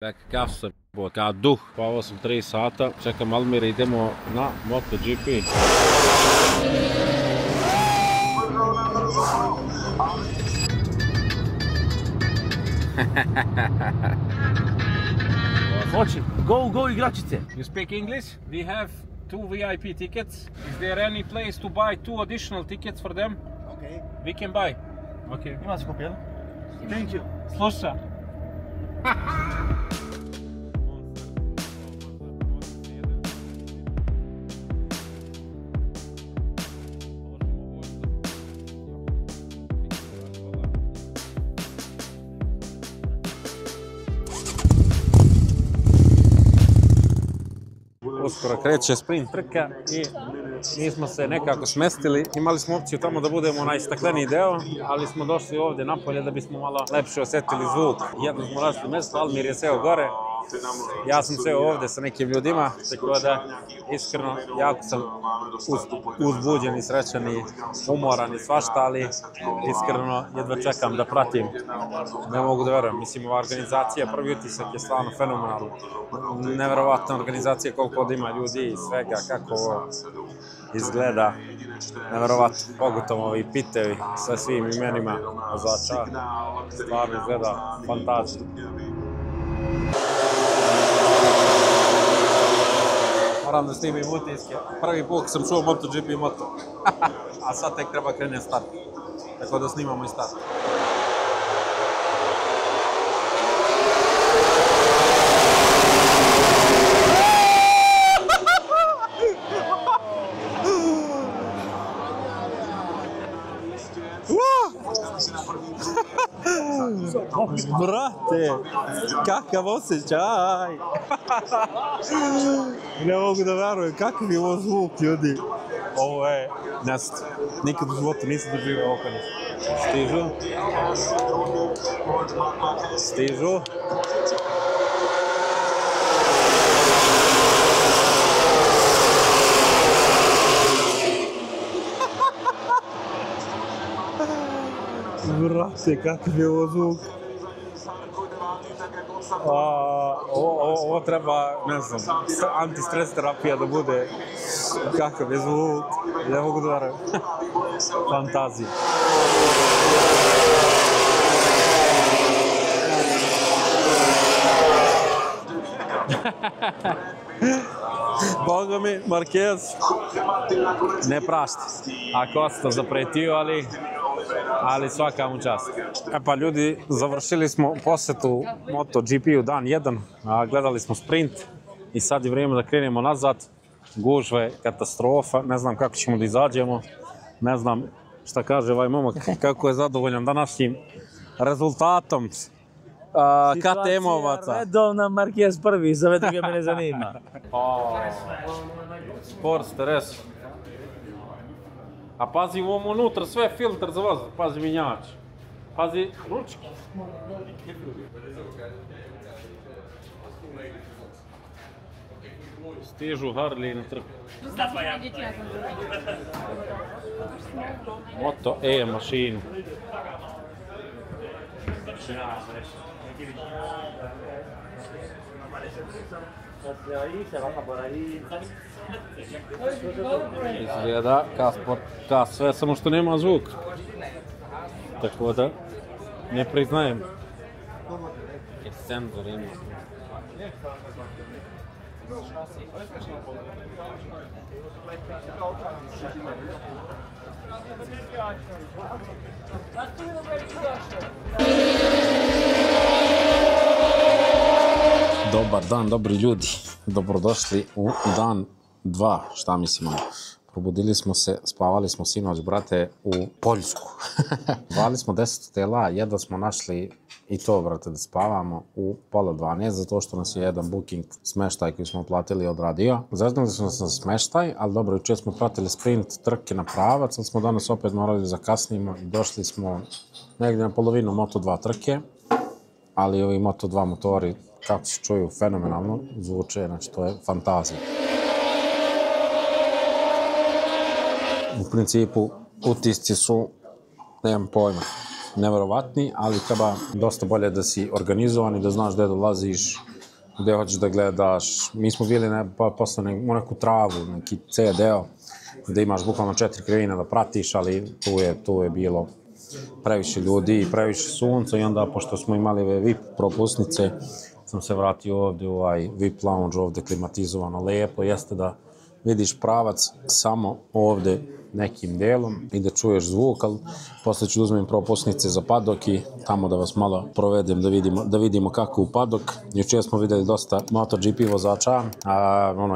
Kakav sam bio, kao duh. Spavao sam 3 sata, čekam Almir i idemo na MotoGP. Hoće, go igračice. You speak English? We have 2 VIP tickets. Is there any place to buy 2 additional tickets for them? Okay. We can buy. Okay. Ima se kopijel? Thank you. Sluša. Uskoro kreće sprint trka i mi smo se nekako smestili. Imali smo opciju tamo da budemo onaj stakleniji deo, ali smo došli ovdje napolje da bismo malo lepše osjetili zvuk. Jedno smo našli mjesto, Almir je seo gore. Ja sam seo ovdje sa nekim ljudima, tako da iskreno jako sam uzbuđen i srećan i umoran i svašta, ali iskreno jedva čekam da pratim. Ne mogu da verujem, mislim ova organizacija, prvi utisak je stvarno fenomenalno. Neverovatna organizacija, koliko ovdje ima ljudi i svega, kako ovo izgleda. Neverovatno, pogotovo ovi pitevi sa svim imenima vozača, stvarno izgleda fantastično. Moram da snimim utiske. Prvi put sam čuo MotoGP moto. A sad tek treba krenuti start. Tako da snimamo i start. Brate, kakav osjećaj! Ne mogu da verujem, kakav je ovo zvuk, ljudi. Ovo je nešto. Nikad u životu nisam doživio ovo kad stižu. Stižu. Brate, kakav je ovo zvuk. Ovo treba, ne znam, antistres terapija da bude. Kakav je zvuk. Ne mogu da verujem. Fantazija. Boga mi, Marquez ne prašta. A Costa zapretio, ali svaka mu čast. E pa ljudi, završili smo posjetu MotoGP-u dan 1, gledali smo sprint i sad je vrijeme da krenemo nazad. Gužva je katastrofa, ne znam kako ćemo da izađemo, ne znam šta kaže ovaj momak, kako je zadovoljan današnjim rezultatom. KTM-ovaca. Redovna Marquez prvi, za ove druge me ne zanima. Sport stres. A pazi u ovom unutra, sve je filtr za voz, pazi minjač. Pazi ručki. Stižu Harley na trku. Moto E mašinu. Izgleda ka sve, samo što nema zvuk. Tako da ne priznajem. Jer senzor ima. Dobar dan, dobri ljudi. Dobrodošli u dan 2, šta mislimo. Probudili smo se, spavali smo sinoć, brate, u Poljsku. Zvali smo 10 hotela, jedva smo našli i to, brate, da spavamo u 11:30, zato što nas je jedan booking smeštaj koji smo platili odradio. Zeznuli smo se na smeštaj, ali dobro, jučer smo pratili sprint trke na pravac, ali smo danas opet morali da zakasnimo i došli smo negdje na polovinu Moto2 trke, ali ovi Moto2 motori, kako se čuju, fenomenalno zvuče, znači to je fantazija. U principu, utisci su, nemam pojma, neverovatni, ali treba dosta bolje da si organizovan i da znaš gdje dolaziš gdje hoćeš da gledaš. Mi smo bili posle u neku travu, neki C deo, gdje imaš bukvalno 4 krivine da pratiš, ali tu je bilo previše ljudi i previše sunca i onda, pošto smo imali VIP propusnice, sam se vratio ovdje u ovaj VIP lounge, ovdje klimatizovano, lijepo jeste da vidiš pravac samo ovdje nekim delom i da čuješ zvuk, ali posle ću uzmem propusnice za padok i tamo da vas malo provedem da vidimo kako u padok. Jučer smo vidjeli dosta MotoGP vozača,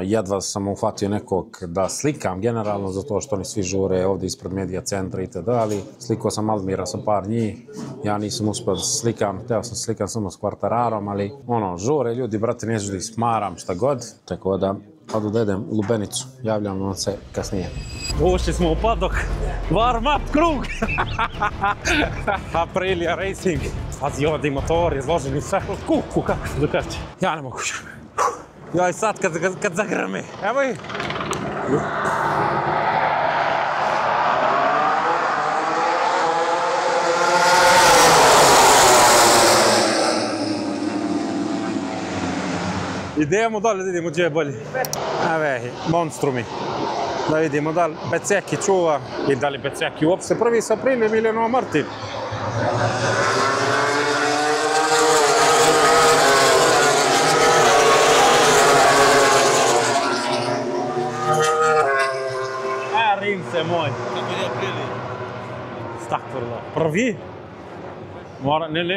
jedva sam uhvatio nekog da slikam generalno, zato što oni svi žure ovdje ispred medija centra itd. Ali slikao sam Almira sa par njih, ja nisam uspio da se slikam, htio sam slikam samo s Quartararom, ali žure ljudi, brate, neću da ih smaram šta god, tako da odu da idem u Lubenicu, javljam vam se kasnije. Ušli smo u padok, warm up krug! Aprilia Racing. Pazi, ovdje i motor, izloženi sve. Kuku, kako se dokače. Ja ne mogu. Ja i sad kad zagrame. Evo i. Idemo dalje, da vidimo gdje je bolji. Evo, monstrumi. Da vidimo da li Bezzecchi čuva i da li Bezzecchi uopšte prvi sa Aprilijem ili ono Martin. Rinse moj. Kako je Aprilij? Stakvrlo. Prvi?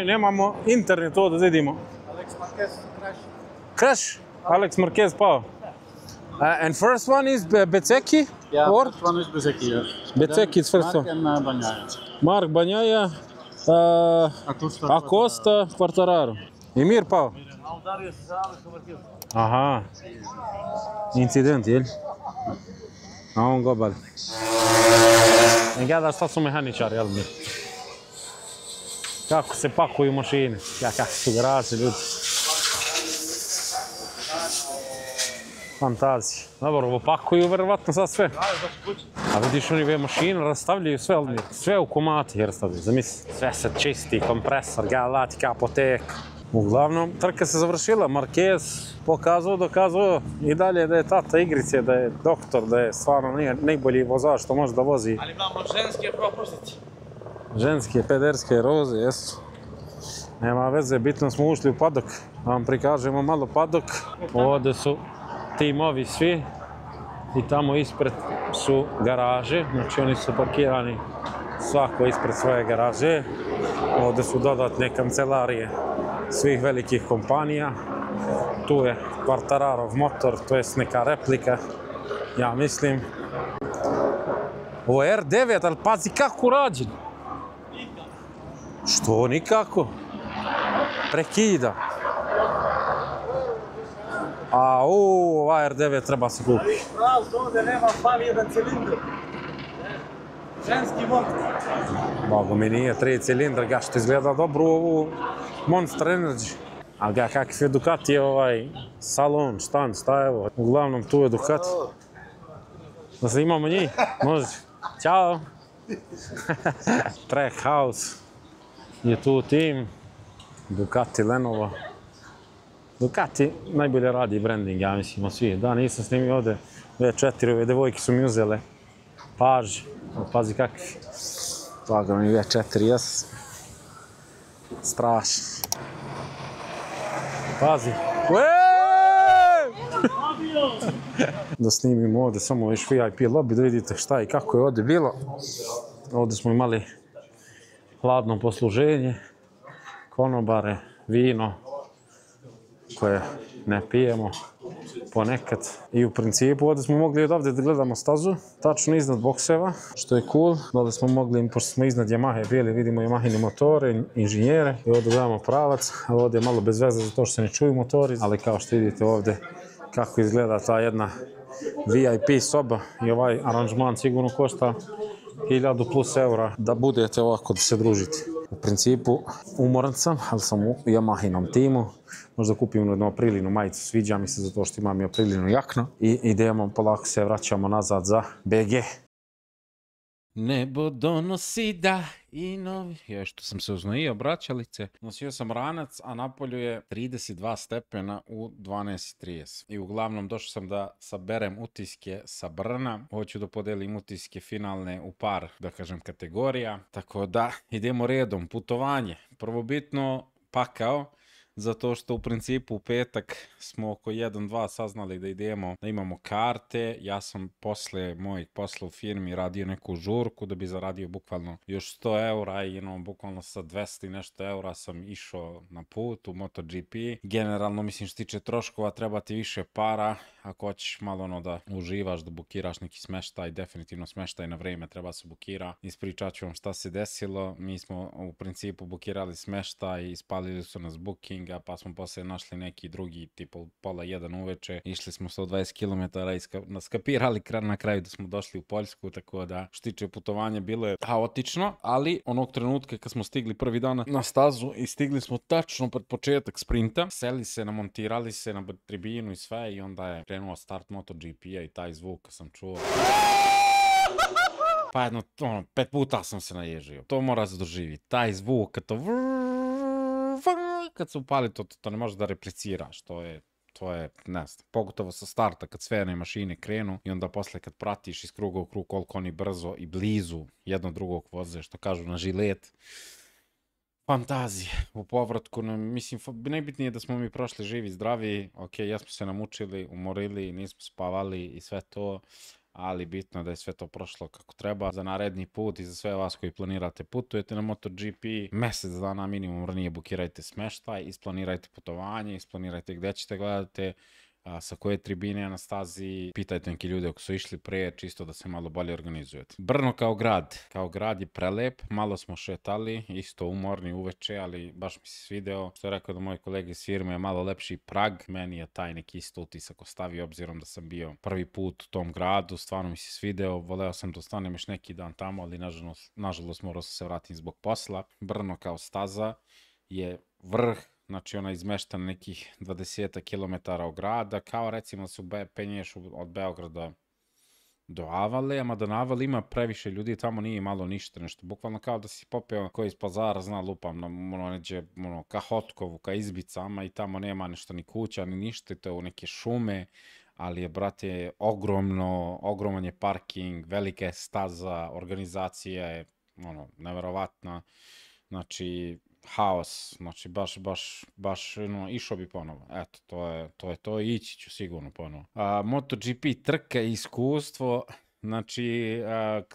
Nemamo internet ovdje, da vidimo. Alex Marquez crash. Crash? Alex Marquez pao. And first one is Bezzecchi? Yeah, or? first one is Bezzecchi, yes. Bezzecchi is first Mark one. and Bagnaia. Mark Bagnaia, Acosta, Quartararo. I Mir pao? A udario se sa Alexom Marquezom. Aha. Incident, jel? A on gobal. Ne gledaš šta su mehaničari, jel mi? Kako se pakuju mašine, kako su garaže, ljudi. Fantazija. Dobro, pakuju verovatno sad sve. A vidiš, oni ove mašine rastavljaju sve, ali sve u komati rastavljaju. Zamisli, sve se čisti, kompresor, galati, kapoteka. Uglavnom, trka se završila, Marquez dokazao i dalje da je tata igrice, da je doktor, da je stvarno najbolji vozač što može da vozi. Ali imamo ženske propusnice. Ženske, pederske roze, jesu. Nema veze, bitno smo ušli u padok. Da vam prikažemo malo padok. Ovdje su timovi svi i tamo ispred su garaže, znači oni su parkirani svako ispred svoje garaže. Ovdje su dodatne kancelarije svih velikih kompanija. Tu je Quartararov motor, to jest neka replika, ja mislim. Ovo je R9, ali pazi kako rađen. Što nikako? Prekida. A ova R9 treba se kupi. Pravo, ovdje nema, fali jedan cilindar. Ženski motor. Bogo mi nije 3 cilindra, ga što izgleda dobro u ovu Monster Energy. Ali ga kakav je Ducati je ovaj salon, štand, šta je ovo? Uglavnom tu je Ducati. Da se imamo njih, može. Ćao. Trackhouse je tu tim. Ducati, Lenovo. Ducati najbolje radi branding, ja mislim, od svih. Da, nisam snimio ovdje V4, ove devojke su mi uzele paž. Pazi kakvi. Lagano i V4, jes. Strašno. Pazi. Da snimimo ovdje samo još VIP lobby, da vidite šta i kako je ovdje bilo. Ovdje smo imali hladno posluženje, konobare, vino koje ne pijemo ponekad. I u principu ovdje smo mogli od ovdje da gledamo stazu, tačno iznad bokseva, što je cool. Ovdje smo mogli, pošto smo iznad Yamahe bili, vidimo Yamahine motore, inženjere i ovdje gledamo pravac. Ovdje je malo bez veze zato što se ne čuju motori, ali kao što vidite ovdje kako izgleda ta jedna VIP soba i ovaj aranžman sigurno košta 1000 plus eura da budete ovako da se družite. U principu umoran sam, ali sam u Yamahinom timu. Možda kupim jednu Aprilinu majicu, sviđa mi se zato što imam i Aprilinu jaknu. I idemo, polako se vraćamo nazad za BG. Nebo donosi da i novi... Ja, što sam se uznojio, braćalice. Nosio sam ranac, a napolju je 32 stepena u 12:30. I uglavnom došao sam da saberem utiske sa Brna. Hoću da podelim utiske finalne u par, da kažem, kategorija. Tako da, idemo redom. Putovanje. Prvobitno pakao. Zato što u principu u petak smo oko 1-2 saznali da idemo, da imamo karte. Ja sam posle mojeg posla u firmi radio neku žurku da bi zaradio bukvalno još 100 eura i bukvalno sa 200 i nešto eura sam išao na put u MotoGP. Generalno, mislim, što tiče troškova, treba ti više para. Ako hoćeš malo da uživaš, da bukiraš neki smeštaj, definitivno smeštaj na vreme treba se bukira. Ispričat ću vam šta se desilo. Mi smo u principu bukirali smeštaj, ispalili su nas booking, pa smo posle našli neki drugi, tipa u 12:30 uveče, išli smo 120 km i skapirali na kraju da smo došli u Poljsku, tako da što tiče putovanja bilo je haotično, ali onog trenutka kad smo stigli prvi dan na stazu i stigli smo tačno pred početak sprinta, seli se, namontirali se na tribinu i sve i onda je krenuo start MotoGP-a i taj zvuk kad sam čuo. Pa jedno, 5 puta sam se naježio. To mora se doživjeti. Taj zvuk, kad se upali, to ne možeš da repliciraš. To je, ne znam, pogotovo sa starta kad sve one mašine krenu i onda posle kad pratiš iz kruga u krug koliko oni brzo i blizu jedno drugog voze, što kažu na žilet. Fantazije. U povratku, mislim, najbitnije je da smo mi prošli živi, zdravi, ok, jesmo se namučili, umorili, nismo spavali i sve to, ali bitno da je sve to prošlo kako treba. Za naredni put i za sve vas koji planirate putujete na MotoGP, mjesec dana minimum ranije bukirajte smeštaj, isplanirajte putovanje, isplanirajte gdje ćete gledati, sa koje tribine na stazi, pitajte neki ljudi ako su išli pre, čisto da se malo bolje organizujete. Brno kao grad je prelep, malo smo šetali, isto umorni uveče, ali baš mi se svideo. Što je rekao da moji kolege iz firme je malo lepši Prag, meni je taj neki isto utisak ostavio, obzirom da sam bio prvi put u tom gradu, stvarno mi se svideo, voleo sam da ostanem još neki dan tamo, ali nažalost morao sam se vratiti zbog posla. Brno kao staza je vrh, znači ona je izmeštena nekih 20 km od grada, kao recimo se penješ od Beograda do Avale, ama da na Avali ima previše ljudi, tamo nije malo ništa, nešto, bukvalno kao da si popeo koji iz Pazara, zna, lupam, neđe, ka Hotkovu, ka Izbicama i tamo nema nešto ni kuća, ni ništa, to je u neke šume, ali je, brate, ogroman je parking, velika je staza, organizacija je, neverovatna, znači, haos, znači baš išao bi ponovo. Eto, to je to i ići ću sigurno ponovo. MotoGP trka i iskustvo, znači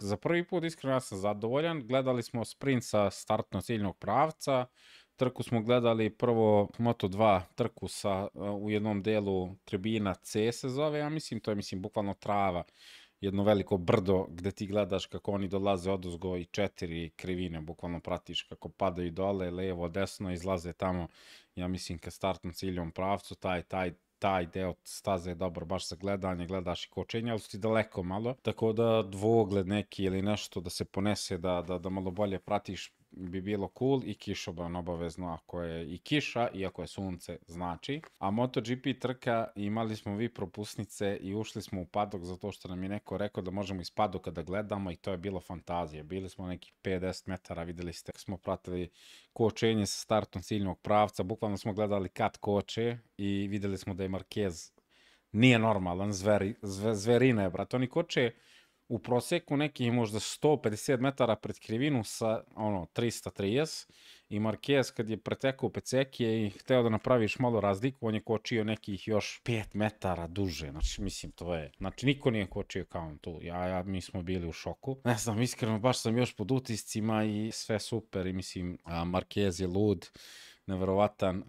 za prvi put iskreno ja sam zadovoljan. Gledali smo sprint sa startno-ciljnog pravca, trku smo gledali prvo Moto2 trku u jednom delu tribina C se zove, ja mislim, to je bukvalno trava, jedno veliko brdo gde ti gledaš kako oni dolaze odozgo i 4 krivine, bukvalno pratiš kako padaju dole, levo, desno, izlaze tamo, ja mislim, ka startnom ciljom pravcu, taj deo staze je dobar baš za gledanje, gledaš i kočenje, ali su ti daleko malo, tako da dvogled neki ili nešto da se ponese, da malo bolje pratiš bi bilo cool, i kišobran obavezno ako je i kiša i ako je sunce, znači. A MotoGP trka, imali smo vi propusnice i ušli smo u padok zato što nam je neko rekao da možemo iz padoka da gledamo i to je bilo fantazija. Bili smo nekih 50 metara, videli ste, smo pratili kočenje sa startom ciljnog pravca, bukvalno smo gledali kad koče i videli smo da je Marquez nije normalan, zverina je, brate, oni koče u proseku nekih možda 150 metara pred krivinu sa 330 i Marquez kad je pretekao Pecekije i hteo da napraviš malo razliku, on je kočio nekih još 5 metara duže, znači mislim to je, znači niko nije kočio kao on tu, mi smo bili u šoku, ne znam, iskreno baš sam još pod utiscima i sve super i mislim Marquez je lud, neverovatan,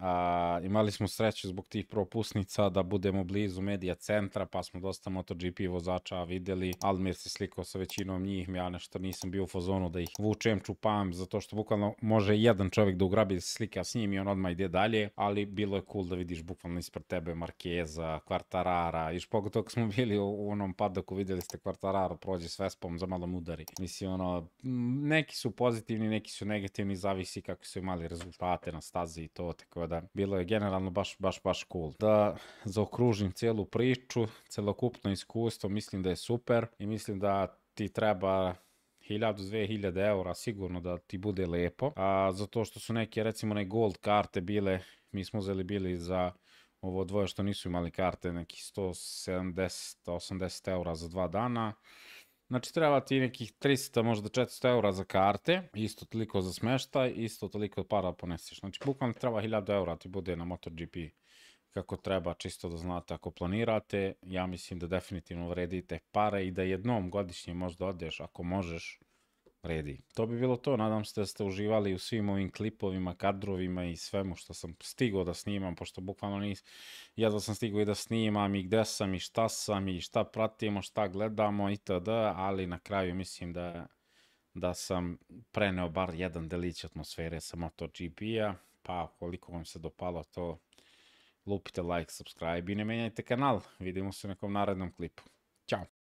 imali smo sreću zbog tih propusnica da budemo blizu medija centra, pa smo dosta MotoGP vozača videli. Almir se slikao sa većinom njih, ja nešto nisam bio u fazonu da ih vučem, čupam, zato što bukvalno može jedan čovjek da ugrabi da se slika s njim i on odmah ide dalje, ali bilo je cool da vidiš bukvalno ispred tebe Marqueza, Quartarara, iš pogotovo kad smo bili u onom padoku, vidjeli ste Quartararo prođe s Vespom za malo mudari. Mislim, neki su pozitivni, neki su negativni, zavisi kako su imali rezultate na stazi i to, tako da bilo je generalno baš cool. Da zaokružim cijelu priču, celokupno iskustvo, mislim da je super i mislim da ti treba 1000-2000 eura sigurno da ti bude lepo, a zato što su neke recimo ne gold karte bile, mi smo uzeli bili za ovo dvoje što nisu imali karte, nekih 170-80 eura za 2 dana. Znači treba ti nekih 300, možda 400 eura za karte, isto toliko za smeštaj, isto toliko para ponesiš. Znači bukvalno treba 1000 eura ti bude na MotoGP kako treba, čisto da znate ako planirate. Ja mislim da definitivno vredite pare i da jednom godišnje možda odeš, ako možeš, vredi. To bi bilo to, nadam se da ste uživali u svim ovim klipovima, kadrovima i svemu što sam stigao da snimam, pošto bukvalno jedva sam stigao i da snimam i gde sam i šta pratimo, šta gledamo itd. Ali na kraju mislim da sam preneo bar jedan delić atmosfere sa MotoGP-a, pa koliko vam se dopalo to, lupite like, subscribe i ne menjajte kanal. Vidimo se u nekom narednom klipu. Ćao!